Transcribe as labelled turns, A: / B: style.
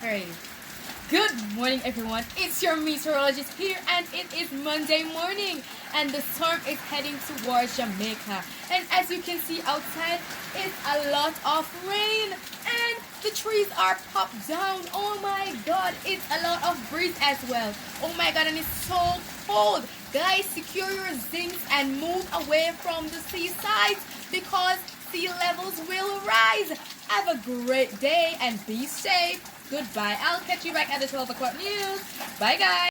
A: Hey, good morning, everyone. It's your meteorologist here, and it is Monday morning, and the storm is heading towards Jamaica. And as you can see outside, it's a lot of rain, and the trees are popped down. Oh my God, it's a lot of breeze as well. Oh my God, and it's so cold. Guys, secure your zincs and move away from the seaside because sea levels will rise. Have a great day and be safe. Goodbye. I'll catch you back at the 12 o'clock news. Bye, guys.